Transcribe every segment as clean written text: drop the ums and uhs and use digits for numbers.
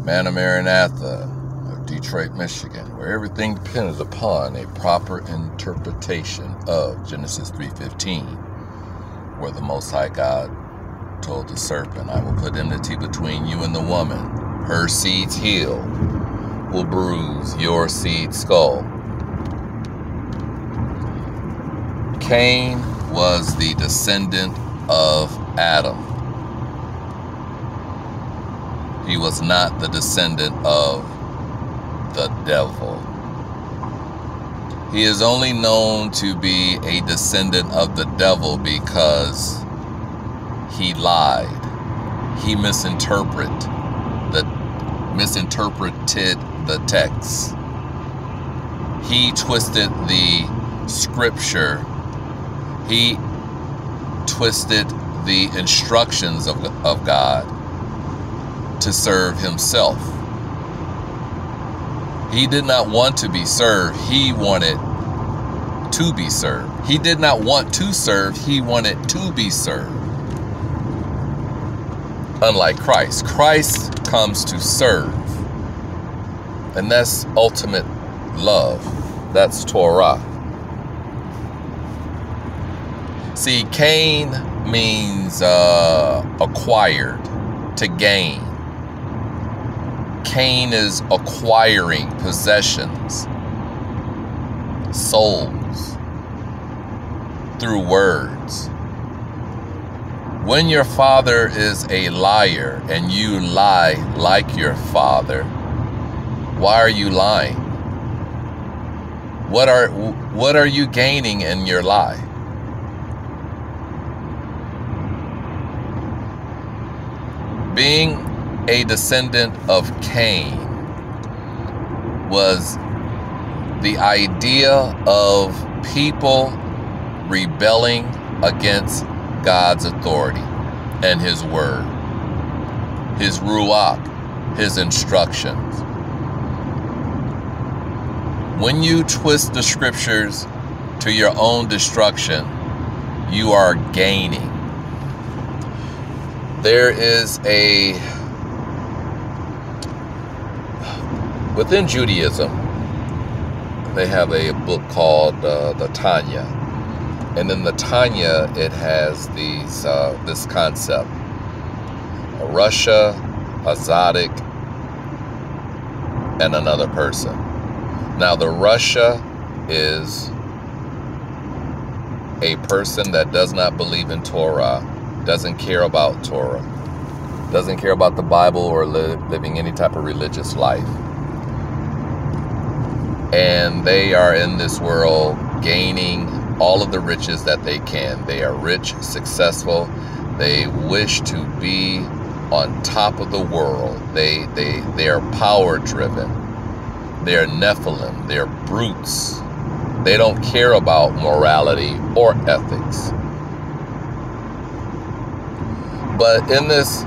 Man of Maranatha of Detroit, Michigan, where everything depended upon a proper interpretation of Genesis 3:15, where the Most High God told the serpent, I will put enmity between you and the woman. Her seed's heel will bruise your seed's skull. Cain was the descendant of Adam. He was not the descendant of the devil. He is only known to be a descendant of the devil because he lied. He misinterpreted the text. He twisted the scripture. He twisted the instructions of God to serve himself. He did not want to be served. He wanted to be served. He did not want to serve. He wanted to be served. Unlike Christ. Christ comes to serve. And that's ultimate love. That's Torah. See, Cain means acquired, to gain. Cain is acquiring possessions, souls, through words. When your father is a liar and you lie like your father, why are you lying? What are you gaining in your lie? Being a descendant of Cain was the idea of people rebelling against God's authority and his word, his ruach, his instructions. When you twist the scriptures to your own destruction, you are gaining. There is within Judaism, they have a book called the Tanya. And in the Tanya, it has this concept. A Russia, a zaduk, and another person. Now, the Russia is a person that does not believe in Torah, doesn't care about Torah, doesn't care about the Bible or living any type of religious life. And they are in this world gaining all of the riches that they can. They are rich, successful. They wish to be on top of the world. They are power driven. They are Nephilim. They are brutes. They don't care about morality or ethics. But in this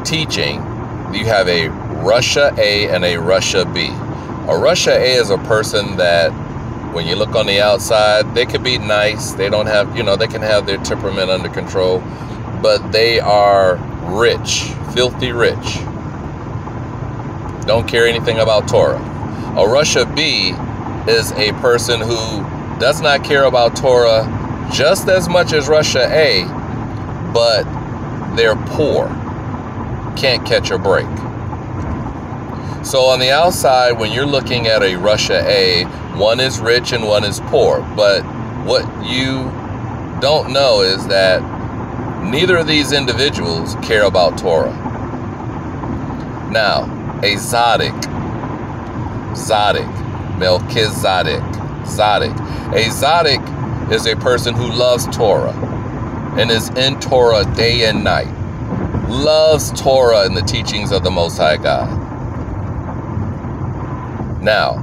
teaching, you have a Russia A and a Russia B. A Russia A is a person that, when you look on the outside, they could be nice. They don't have, they can have their temperament under control, but they are rich, filthy rich. Don't care anything about Torah. A Russia B is a person who does not care about Torah just as much as Russia A, but they're poor, can't catch a break. So on the outside, when you're looking at a Russia A, one is rich and one is poor. But what you don't know is that neither of these individuals care about Torah. Now, a zaduk, Melchizedek, zaduk. A zaduk is a person who loves Torah and is in Torah day and night. Loves Torah and the teachings of the Most High God. Now,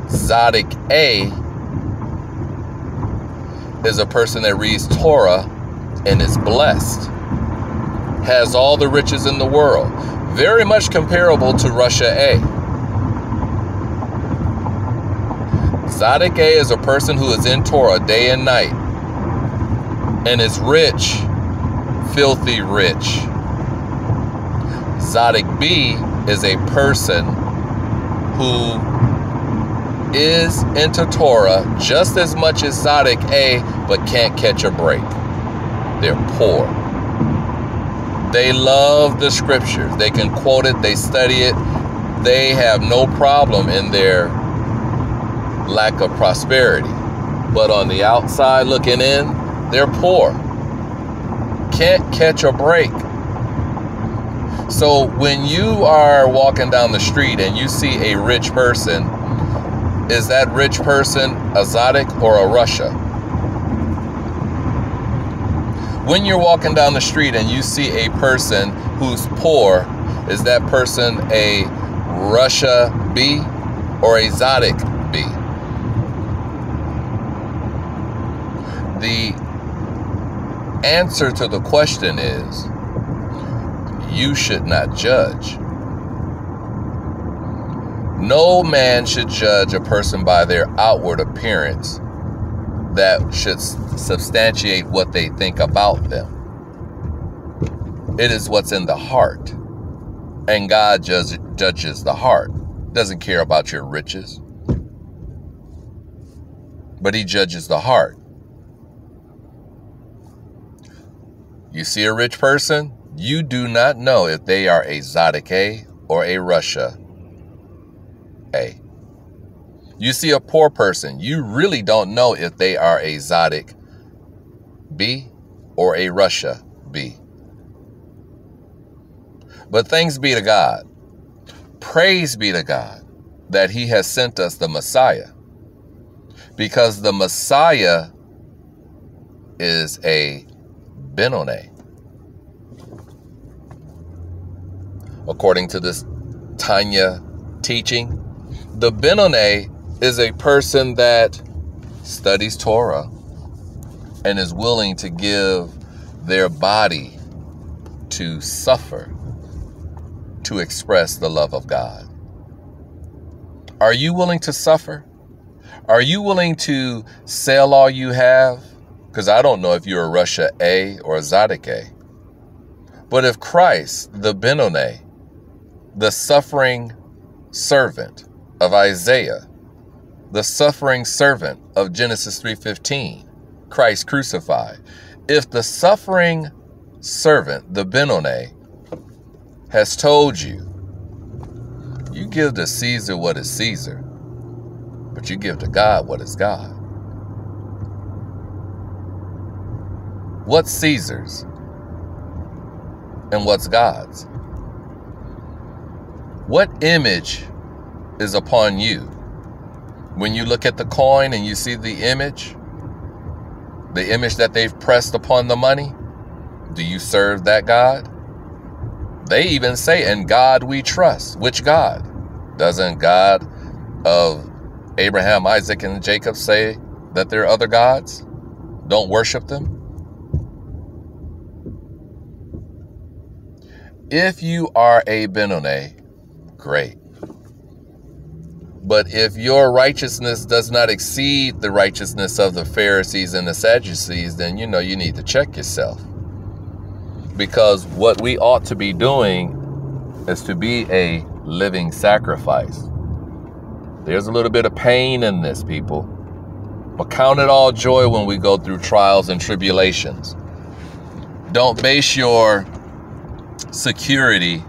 zaduk A is a person that reads Torah and is blessed. Has all the riches in the world. Very much comparable to Russia A. Zaduk A is a person who is in Torah day and night and is rich, filthy rich. Zaduk B is a person who is into Torah just as much as Zaduk A, but can't catch a break. They're poor. They love the scriptures. They can quote it. They study it. They have no problem in their lack of prosperity. But on the outside looking in, they're poor. Can't catch a break. So when you are walking down the street and you see a rich person, is that rich person a Zaduk or a Russia? When you're walking down the street and you see a person who's poor, is that person a Russia B or a Zaduk B? The answer to the question is, you should not judge. No man should judge a person by their outward appearance. That should substantiate what they think about them. It is what's in the heart. And God judges the heart. Doesn't care about your riches. But he judges the heart. You see a rich person, you do not know if they are a Zaduk A or a Russia A. You see a poor person, you really don't know if they are a Zaduk B or a Russia B. But thanks be to God. Praise be to God that he has sent us the Messiah. Because the Messiah is a Benoni. According to this Tanya teaching, the Benoni is a person that studies Torah and is willing to give their body to suffer to express the love of God. Are you willing to suffer? Are you willing to sell all you have? Because I don't know if you're a Russia A or a Zaduk A. But if Christ, the Benoni, the suffering servant of Isaiah, the suffering servant of Genesis 3:15, Christ crucified, if the suffering servant, the Benoni, has told you, you give to Caesar what is Caesar, but you give to God what is God. What's Caesar's and what's God's? What image is upon you? When you look at the coin and you see the image that they've pressed upon the money, do you serve that God? They even say, "In God we trust." Which God? Doesn't God of Abraham, Isaac, and Jacob say that there are other gods? Don't worship them. If you are a Benoni, great. But if your righteousness does not exceed the righteousness of the Pharisees and the Sadducees, then you need to check yourself. Because what we ought to be doing is to be a living sacrifice. There's a little bit of pain in this, people. But count it all joy when we go through trials and tribulations. Don't base your security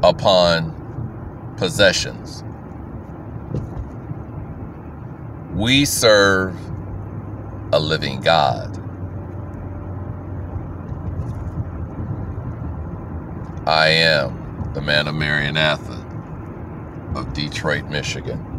upon possessions. We serve a living God. I am the man of Maranatha of Detroit, Michigan.